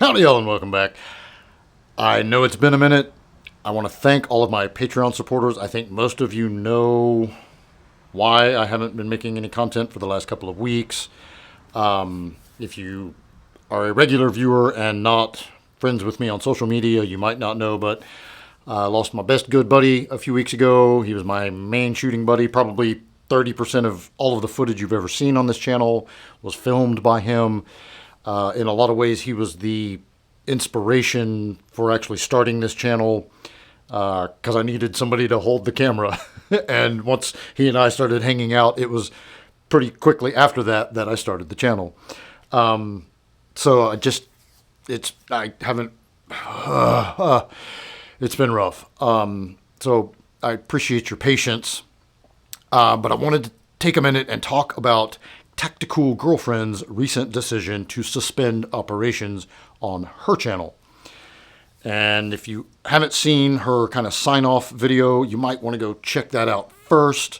Howdy y'all and welcome back. I know it's been a minute. I want to thank all of my Patreon supporters. I think most of you know why I haven't been making any content for the last couple of weeks. If you are a regular viewer and not friends with me on social media, you might not know, but I lost my best good buddy a few weeks ago. He was my main shooting buddy. Probably 30% of all of the footage you've ever seen on this channel was filmed by him. In a lot of ways, he was the inspiration for actually starting this channel because I needed somebody to hold the camera. And once he and I started hanging out, it was pretty quickly after that I started the channel. So it's been rough. So I appreciate your patience. But I wanted to take a minute and talk about Tactical Girlfriend's recent decision to suspend operations on her channel. And if you haven't seen her kind of sign-off video, you might want to go check that out first.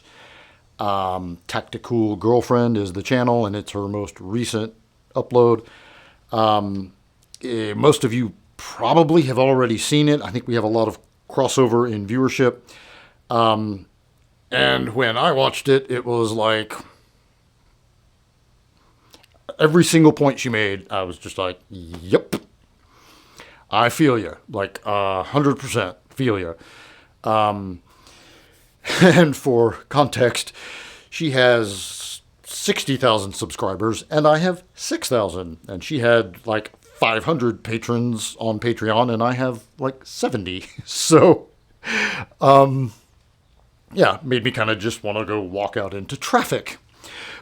Tactical Girlfriend is the channel, and it's her most recent upload. Most of you probably have already seen it. I think we have a lot of crossover in viewership. And when I watched it, it was like every single point she made, I was just like, yep, I feel you. Like 100% feel you. And for context, she has 60,000 subscribers and I have 6,000. And she had like 500 patrons on Patreon and I have like 70. So, yeah, made me kind of just want to go walk out into traffic.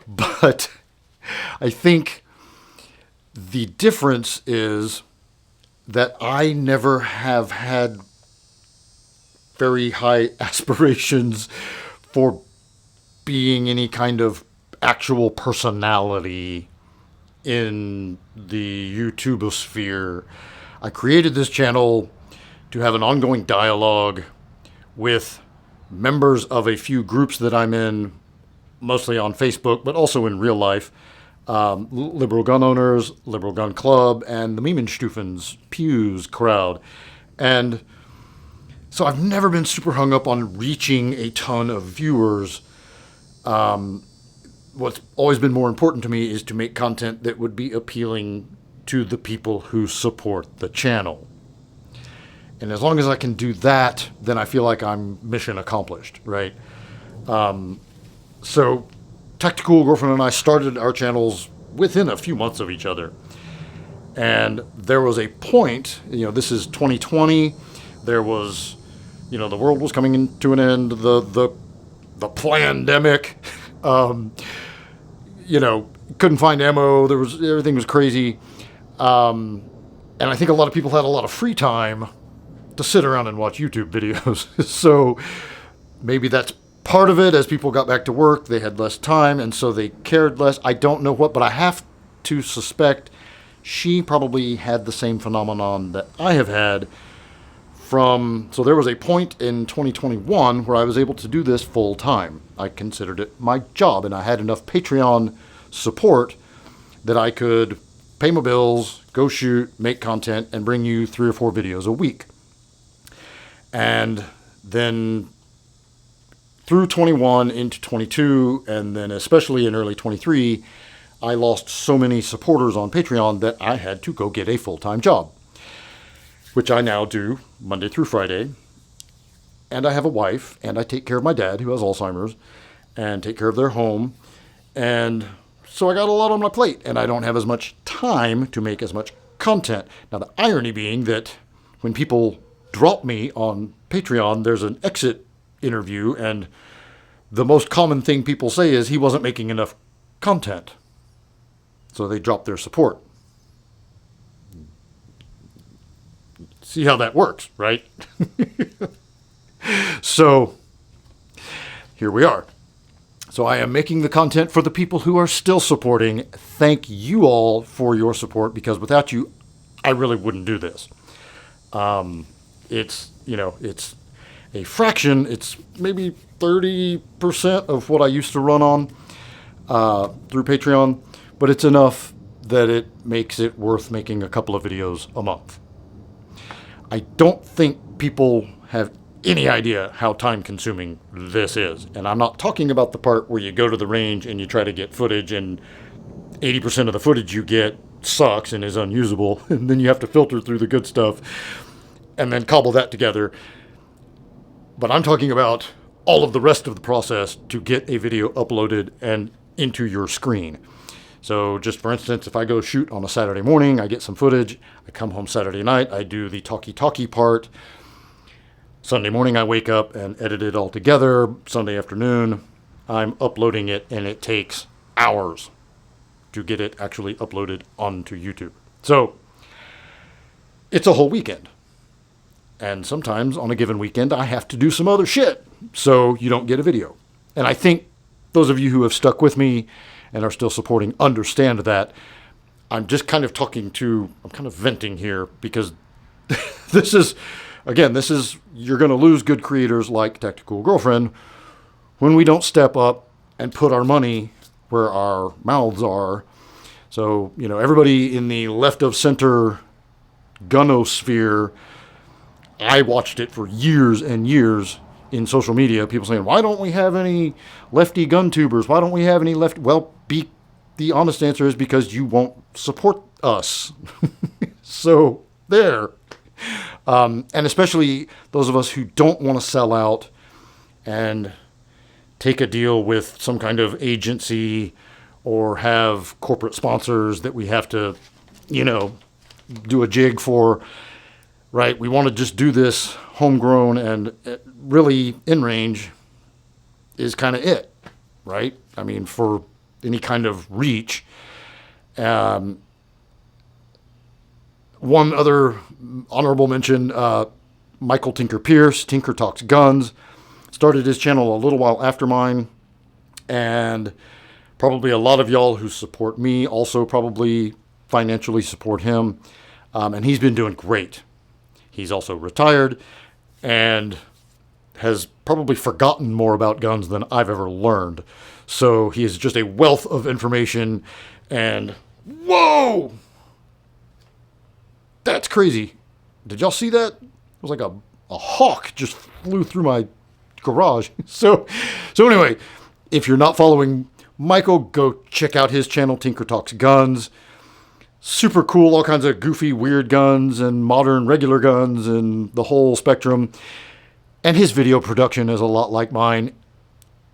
But I think the difference is that I never have had very high aspirations for being any kind of actual personality in the YouTubeosphere. I created this channel to have an ongoing dialogue with members of a few groups that I'm in, mostly on Facebook, but also in real life. Liberal gun owners, Liberal Gun Club, and the Miemenstufens, Pews crowd. And so I've never been super hung up on reaching a ton of viewers. What's always been more important to me is to make content that would be appealing to the people who support the channel. And as long as I can do that, then I feel like I'm mission accomplished, right? So Tactical Girlfriend and I started our channels within a few months of each other. And there was a point, this is 2020. There was, the world was coming into an end. The plandemic, couldn't find ammo. Everything was crazy. And I think a lot of people had a lot of free time to sit around and watch YouTube videos. So maybe that's part of it. As people got back to work, they had less time, and so they cared less. I don't know what, but I have to suspect she probably had the same phenomenon that I have had so there was a point in 2021 where I was able to do this full time. I considered it my job, and I had enough Patreon support that I could pay my bills, go shoot, make content, and bring you 3 or 4 videos a week. And then through 21 into 22, and then especially in early 23, I lost so many supporters on Patreon that I had to go get a full-time job, which I now do Monday through Friday. And I have a wife, and I take care of my dad, who has Alzheimer's, and take care of their home. And so I got a lot on my plate, and I don't have as much time to make as much content. Now, the irony being that when people drop me on Patreon, there's an exit interview, and the most common thing people say is he wasn't making enough content. So they drop their support. See how that works, right? So here we are. So I am making the content for the people who are still supporting. Thank you all for your support, because without you, I really wouldn't do this. It's a fraction. It's maybe 30% of what I used to run on through Patreon, but it's enough that it makes it worth making a couple of videos a month. I don't think people have any idea how time consuming this is. And I'm not talking about the part where you go to the range and you try to get footage and 80% of the footage you get sucks and is unusable. And then you have to filter through the good stuff and then cobble that together. But I'm talking about all of the rest of the process to get a video uploaded and into your screen. So just for instance, if I go shoot on a Saturday morning, I get some footage, I come home Saturday night, I do the talkie part. Sunday morning, I wake up and edit it all together. Sunday afternoon, I'm uploading it, and it takes hours to get it actually uploaded onto YouTube. So it's a whole weekend. And sometimes on a given weekend, I have to do some other shit, so you don't get a video. And I think those of you who have stuck with me and are still supporting understand that. I'm just kind of I'm kind of venting here because this is, you're going to lose good creators like Tactical Girlfriend when we don't step up and put our money where our mouths are. So, everybody in the left of center gunosphere, I watched it for years and years in social media. People saying, why don't we have any lefty gun tubers? Why don't we have any left? Well, the honest answer is because you won't support us. So there. And especially those of us who don't want to sell out and take a deal with some kind of agency or have corporate sponsors that we have to, do a jig for, right? We want to just do this homegrown, and really in range is kind of it, right? I mean, for any kind of reach. One other honorable mention, Michael Tinker Pierce, Tinker Talks Guns, started his channel a little while after mine, and probably a lot of y'all who support me also probably financially support him, and he's been doing great. He's also retired and has probably forgotten more about guns than I've ever learned. So he is just a wealth of information, and whoa! That's crazy. Did y'all see that? It was like a hawk just flew through my garage. So anyway, if you're not following Michael, go check out his channel, Tinker Talks Guns. Super cool, all kinds of goofy, weird guns and modern regular guns and the whole spectrum. And his video production is a lot like mine.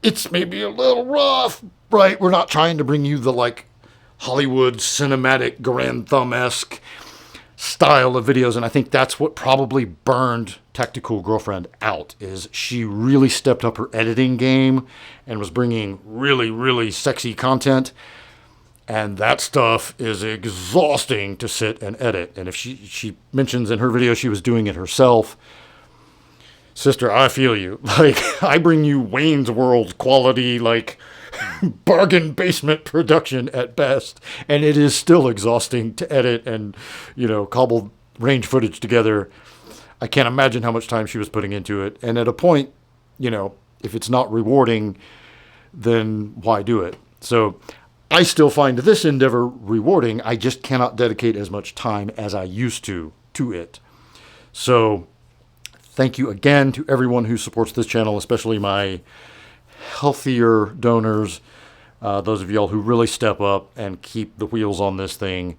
It's maybe a little rough, right? We're not trying to bring you the Hollywood cinematic Grand Thumb-esque style of videos, and I think that's what probably burned Tactical Girlfriend out, is she really stepped up her editing game and was bringing really, really sexy content, and that stuff is exhausting to sit and edit. And if she mentions in her video she was doing it herself, sister, I feel you. I bring you Wayne's World quality, bargain basement production at best, and it is still exhausting to edit and, cobble range footage together. I can't imagine how much time she was putting into it. And at a point, if it's not rewarding, then why do it? So I still find this endeavor rewarding. I just cannot dedicate as much time as I used to it. So thank you again to everyone who supports this channel, especially my healthier donors, those of y'all who really step up and keep the wheels on this thing.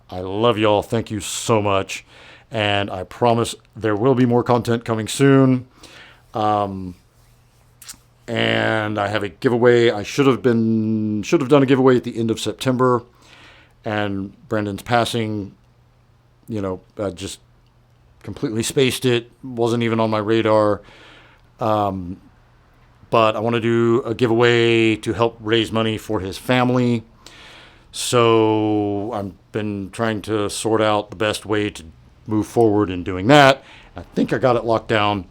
I love y'all. Thank you so much. And I promise there will be more content coming soon. And I have a giveaway. I should have done a giveaway at the end of September. And Brandon's passing, I just completely spaced it. Wasn't even on my radar. But I want to do a giveaway to help raise money for his family. So I've been trying to sort out the best way to move forward in doing that. I think I got it locked down.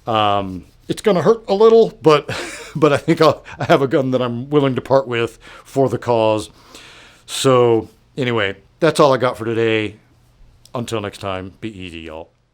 It's going to hurt a little, but I think I have a gun that I'm willing to part with for the cause. So anyway, that's all I got for today. Until next time, be easy, y'all.